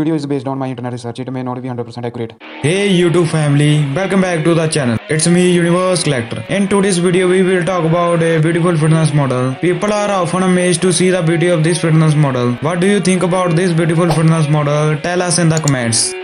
video is based on my internet research. It may not be 100% accurate. Hey YouTube family, welcome back to the channel. It's me Universe Collector. In today's video we will talk about a beautiful fitness model. People are often amazed to see the beauty of this fitness model. What do you think about this beautiful fitness model? Tell us in the comments.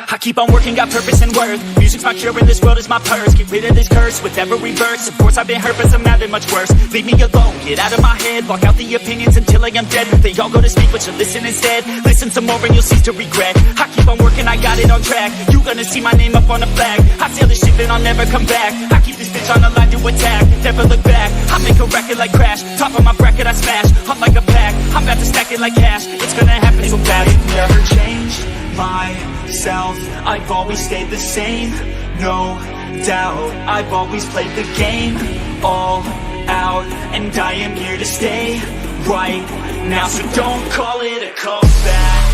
I keep on working, got purpose and worth. Music's my cure and this world is my purse. Get rid of this curse with every verse. Of course I've been hurt but I'm not much worse. Leave me alone, get out of my head. Block out the opinions until I am dead. They all go to speak but you listen instead. Listen some more and you'll cease to regret. I keep on working, I got it on track. You gonna see my name up on a flag. I sail this ship and I'll never come back. I keep this bitch on the line to attack. Never look back, I make a record like Crash. Top of my bracket I smash, hot like a pack. I'm about to stack it like cash. It's gonna happen so fast. Never change myself, I've always stayed the same, no doubt. I've always played the game all out, and I am here to stay right now. So don't call it a comeback.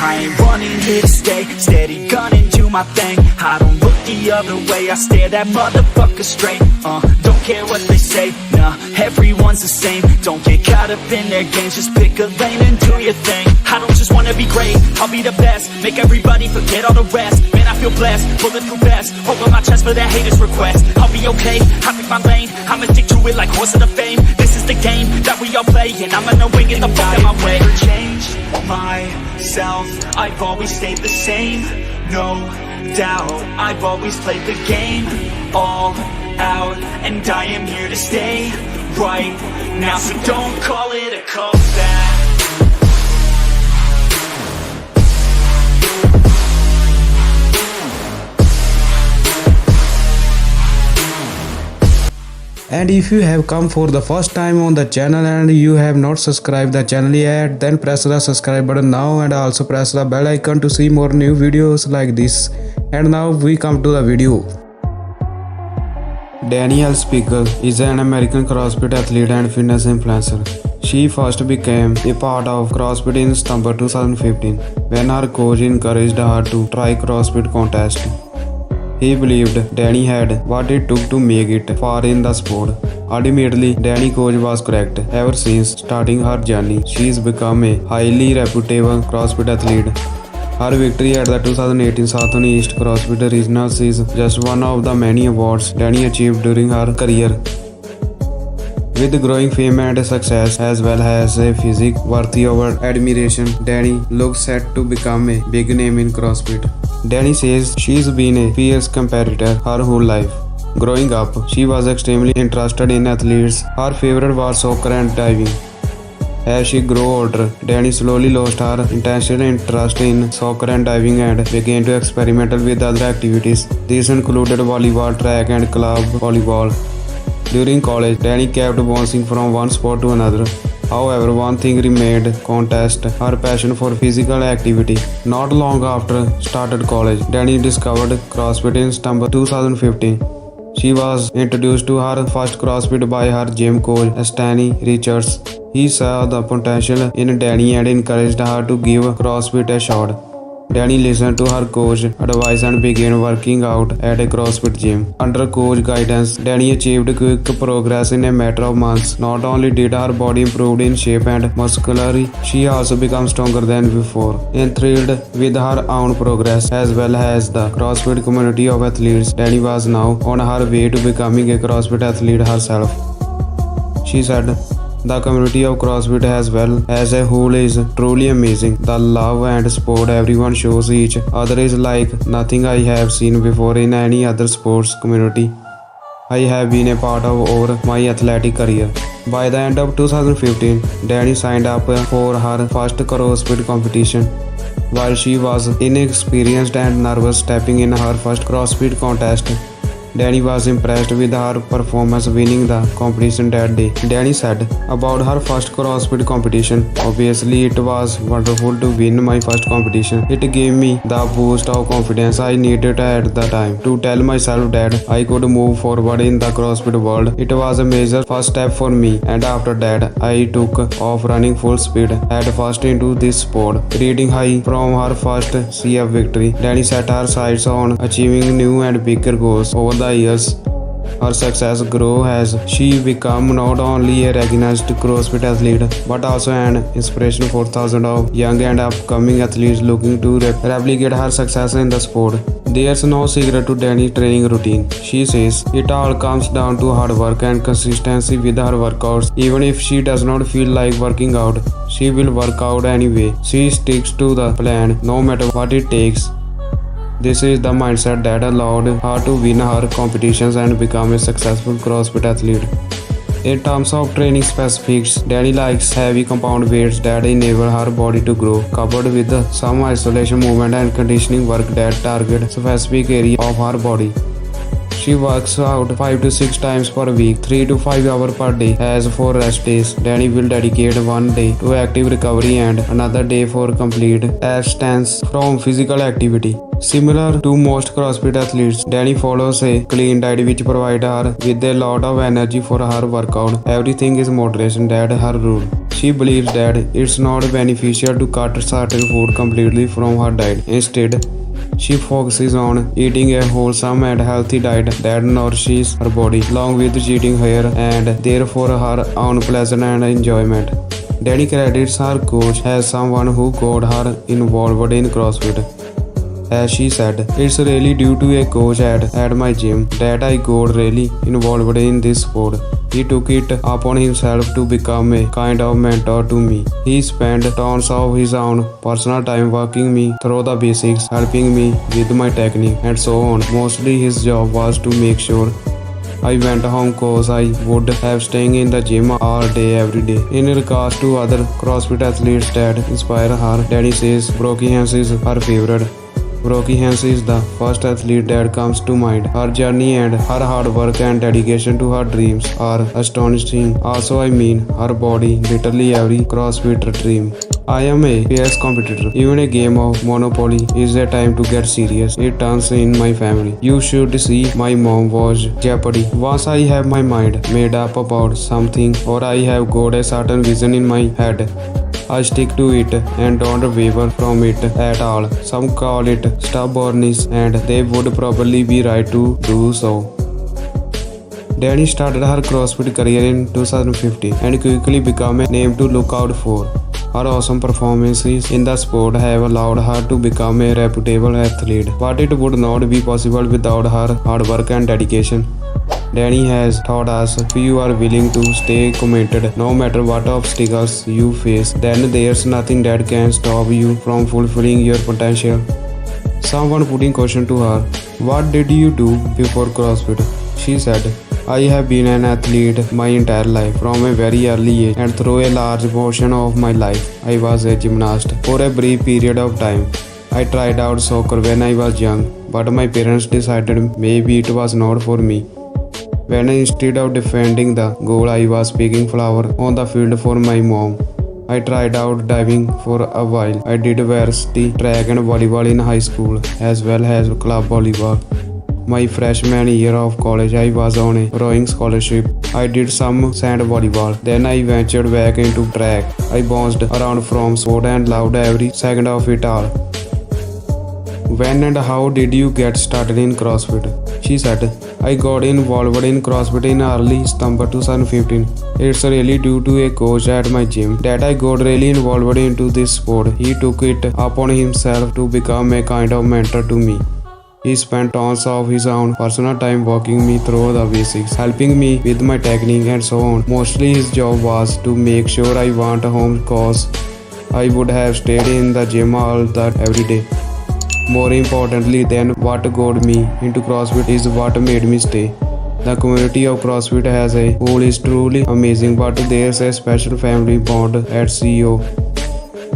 I ain't running here to stay, steady gunning, do my thing. I don't look the other way, I stare that motherfucker straight. Don't care what they say, nah, everyone's the same. Don't get caught up in their games, just pick a lane and do your thing. I don't just wanna be great, I'll be the best. Make everybody forget all the rest. Man, I feel blessed, bulletproof vest. Over my chest for that haters request. I'll be okay, I pick my lane. I'ma stick to it like horse of the fame. This is the game that we all play, and I'm gonna win, get the fuck out my way. Change myself, I've always stayed the same, no doubt. I've always played the game all out, and I am here to stay right now. So don't call it a comeback. And if you have come for the first time on the channel and you have not subscribed the channel yet, then press the subscribe button now and also press the bell icon to see more new videos like this. And now we come to the video. Deni Elle Speegle is an American CrossFit athlete and fitness influencer. She first became a part of CrossFit in September 2015 when her coach encouraged her to try CrossFit contest. He believed Deni had what it took to make it far in the sport. Ultimately, Deni coach was correct. Ever since starting her journey, she's become a highly reputable CrossFit athlete. Her victory at the 2018 Southeast CrossFit Regionals is just one of the many awards Deni achieved during her career. With growing fame and success as well as a physique worthy of admiration, Deni looks set to become a big name in CrossFit. Deni says she's been a fierce competitor her whole life. Growing up, she was extremely interested in athletes. Her favorite was soccer and diving. As she grew older, Deni slowly lost her intense interest in soccer and diving and began to experiment with other activities. These included volleyball, track and club volleyball. During college, Deni kept bouncing from one sport to another. However, one thing remained constant: her passion for physical activity. Not long after started college, Deni discovered CrossFit in September 2015. She was introduced to her first CrossFit by her gym coach, Deni Richards. He saw the potential in Deni and encouraged her to give CrossFit a shot. Deni listened to her coach's advice and began working out at a CrossFit gym. Under coach guidance, Deni achieved quick progress in a matter of months. Not only did her body improve in shape and muscularity, she also became stronger than before. Enthralled with her own progress as well as the CrossFit community of athletes, Deni was now on her way to becoming a CrossFit athlete herself. She said, "The community of CrossFit as well as a whole is truly amazing. The love and support everyone shows each other is like nothing I have seen before in any other sports community I have been a part of over my athletic career." By the end of 2015, Deni signed up for her first CrossFit competition. While she was inexperienced and nervous stepping in her first CrossFit contest, Deni was impressed with her performance winning the competition that day. Deni said about her first CrossFit competition, "Obviously, it was wonderful to win my first competition. It gave me the boost of confidence I needed at the time to tell myself that I could move forward in the CrossFit world. It was a major first step for me, and after that, I took off running full speed head first into this sport, reading high from her first CF victory. Deni set her sights on achieving new and bigger goals over the years. Her success grew as she became not only a recognized CrossFit athlete but also an inspiration for thousands of young and upcoming athletes looking to replicate her success in the sport. There's no secret to Deni's training routine. She says it all comes down to hard work and consistency with her workouts. Even if she does not feel like working out, she will work out anyway. She sticks to the plan no matter what it takes. This is the mindset that allowed her to win her competitions and become a successful CrossFit athlete. In terms of training specifics, Deni likes heavy compound weights that enable her body to grow, coupled with some isolation movement and conditioning work that target specific area of her body. She works out 5 to 6 times per week, 3 to 5 hours per day. As for rest days, Deni will dedicate one day to active recovery and another day for complete abstinence from physical activity. Similar to most CrossFit athletes, Deni follows a clean diet which provides her with a lot of energy for her workout. Everything is moderation, that her rule. She believes that it's not beneficial to cut certain food completely from her diet. Instead, she focuses on eating a wholesome and healthy diet that nourishes her body, along with cheating her and therefore her own pleasure and enjoyment. Deni credits her coach as someone who got her involved in CrossFit. As she said, "It's really due to a coach at my gym that I got really involved in this sport. He took it upon himself to become a kind of mentor to me. He spent tons of his own personal time working me through the basics, helping me with my technique and so on. Mostly his job was to make sure I went home cause I would have staying in the gym all day every day." In regards to other CrossFit athletes that inspire her, Deni says Brooke Hens is her favorite. Brooke Hens is the first athlete that comes to mind. Her journey and her hard work and dedication to her dreams are astonishing. Also, her body, literally every CrossFitter dream. "I am a fierce competitor. Even a game of Monopoly is a time to get serious. It turns in my family. You should see my mom watch Jeopardy. Once I have my mind made up about something or I have got a certain vision in my head, I stick to it and don't waver from it at all. Some call it stubbornness and they would probably be right to do so." Deni started her CrossFit career in 2015 and quickly became a name to look out for. Her awesome performances in the sport have allowed her to become a reputable athlete, but it would not be possible without her hard work and dedication. Deni has taught us if you are willing to stay committed no matter what obstacles you face, then there's nothing that can stop you from fulfilling your potential. Someone putting question to her, "What did you do before CrossFit?" She said, "I have been an athlete my entire life from a very early age, and through a large portion of my life, I was a gymnast for a brief period of time. I tried out soccer when I was young, but my parents decided maybe it was not for me. When instead of defending the goal, I was picking flower on the field for my mom. I tried out diving for a while. I did varsity track and volleyball in high school as well as club volleyball. My freshman year of college, I was on a rowing scholarship. I did some sand volleyball. Then I ventured back into track. I bounced around from sport and loved every second of it all." "When and how did you get started in CrossFit?" She said, "I got involved in CrossFit in early September 2015. It's really due to a coach at my gym that I got really involved into this sport. He took it upon himself to become a kind of mentor to me. He spent tons of his own personal time walking me through the basics, helping me with my technique and so on. Mostly his job was to make sure I went home cause I would have stayed in the gym all that every day. More importantly than what got me into CrossFit is what made me stay. The community of CrossFit as a whole is truly amazing, but there's a special family bond at CO.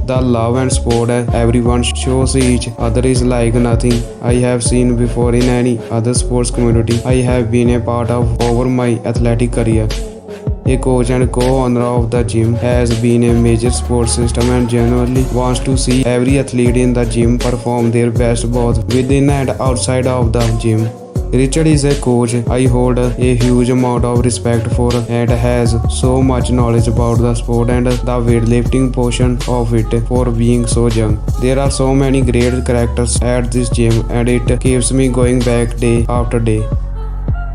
The love and support everyone shows each other is like nothing I have seen before in any other sports community I have been a part of over my athletic career. A coach and co-owner of the gym has been a major sports system and genuinely wants to see every athlete in the gym perform their best both within and outside of the gym. Richard is a coach I hold a huge amount of respect for and has so much knowledge about the sport and the weightlifting portion of it for being so young. There are so many great characters at this gym and it keeps me going back day after day.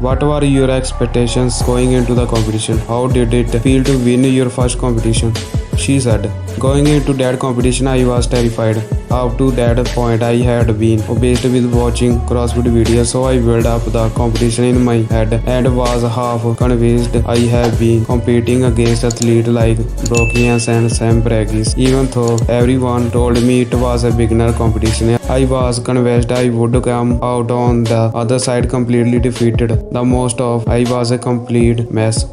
What were your expectations going into the competition? How did it feel to win your first competition? She said. Going into that competition I was terrified. Up to that point I had been obsessed with watching CrossFit videos, so I built up the competition in my head and was half convinced I have been competing against athletes like Brokians and Sam Bragis. Even though everyone told me it was a beginner competition, I was convinced I would come out on the other side completely defeated. The most of I was a complete mess.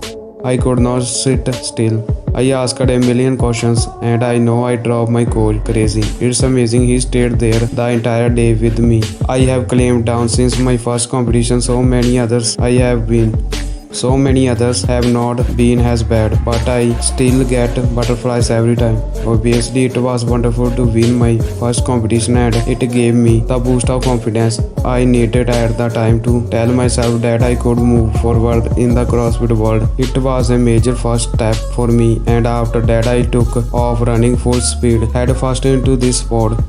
I could not sit still. I asked a million questions and I know I drove my coach crazy. It's amazing he stayed there the entire day with me. I have claimed down since my first competition. So many others have not been as bad, but I still get butterflies every time. Obviously, it was wonderful to win my first competition and it gave me the boost of confidence I needed at the time to tell myself that I could move forward in the CrossFit world. It was a major first step for me, and after that I took off running full speed head first into this sport.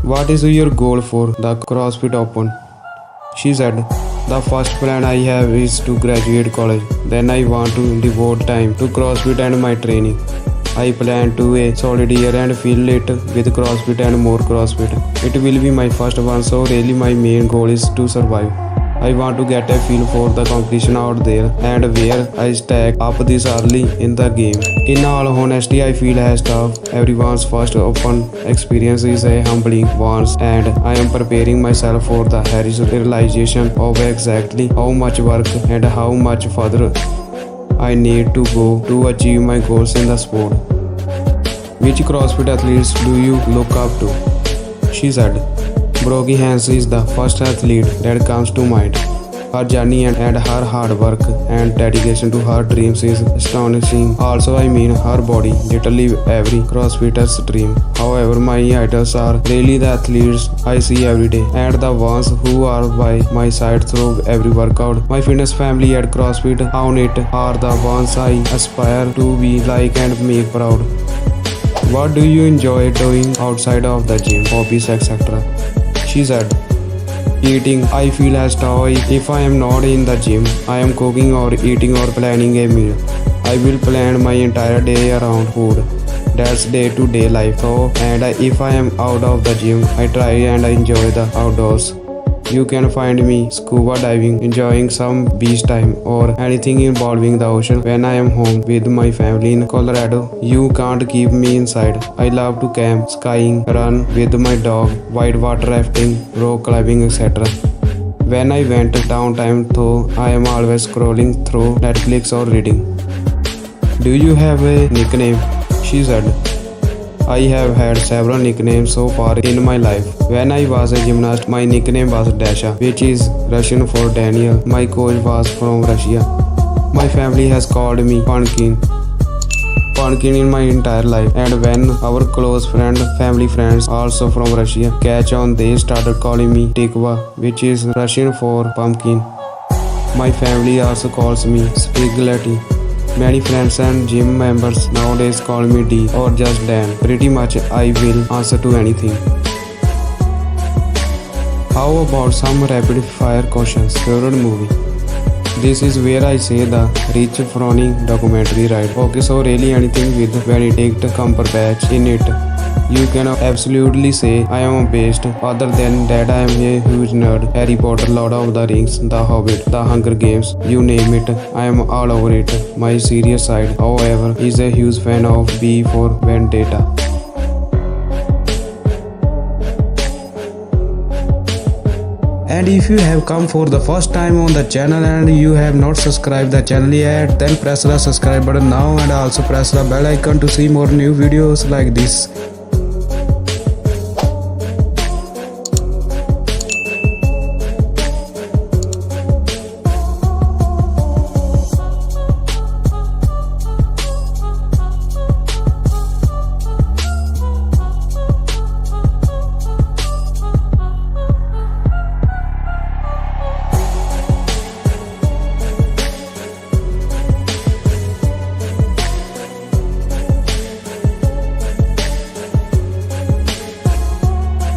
What is your goal for the CrossFit Open? She said. The first plan I have is to graduate college. Then I want to devote time to CrossFit and my training. I plan to a solid year and fill it with CrossFit and more CrossFit. It will be my first one, so really my main goal is to survive. I want to get a feel for the competition out there and where I stack up this early in the game. In all honesty, I feel as tough. Everyone's first open experience is a humbling one, and I am preparing myself for the harsh realization of exactly how much work and how much further I need to go to achieve my goals in the sport. Which CrossFit athletes do you look up to? She said. Brooke Hans is the first athlete that comes to mind. Her journey and her hard work and dedication to her dreams is astonishing. Also, her body, literally every CrossFitter's dream. However, my idols are really the athletes I see every day and the ones who are by my side through every workout. My fitness family at CrossFit on it are the ones I aspire to be like and make proud. What do you enjoy doing outside of the gym, hobbies, etc.? She said. Eating. I feel as though if I am not in the gym, I am cooking or eating or planning a meal. I will plan my entire day around food. That's day-to-day life. If I am out of the gym, I try and I enjoy the outdoors. You can find me scuba diving, enjoying some beach time, or anything involving the ocean when I am home with my family in Colorado. You can't keep me inside. I love to camp, skiing, run with my dog, whitewater rafting, rock climbing, etc. When I went downtime though, I am always scrolling through Netflix or reading. Do you have a nickname? She said. I have had several nicknames so far in my life. When I was a gymnast, my nickname was Dasha, which is Russian for Daniel. My coach was from Russia. My family has called me Pumpkin in my entire life, and when our close family friends also from Russia catch on, they started calling me Tikva, which is Russian for pumpkin. My family also calls me Spaghetti. Many friends and gym members nowadays call me D or just Dan. Pretty much I will answer to anything. How about some rapid fire questions? Favorite movie? This is where I say the Rich Froning documentary, right? Okay, so really anything with Benedict Cumberbatch in it. You can absolutely say I am a beast. Other than that, I am a huge nerd. Harry Potter, Lord of the Rings, The Hobbit, The Hunger Games, you name it, I am all over it. My serious side, however, is a huge fan of V for Vendetta. And if you have come for the first time on the channel and you have not subscribed the channel yet, then press the subscribe button now and also press the bell icon to see more new videos like this.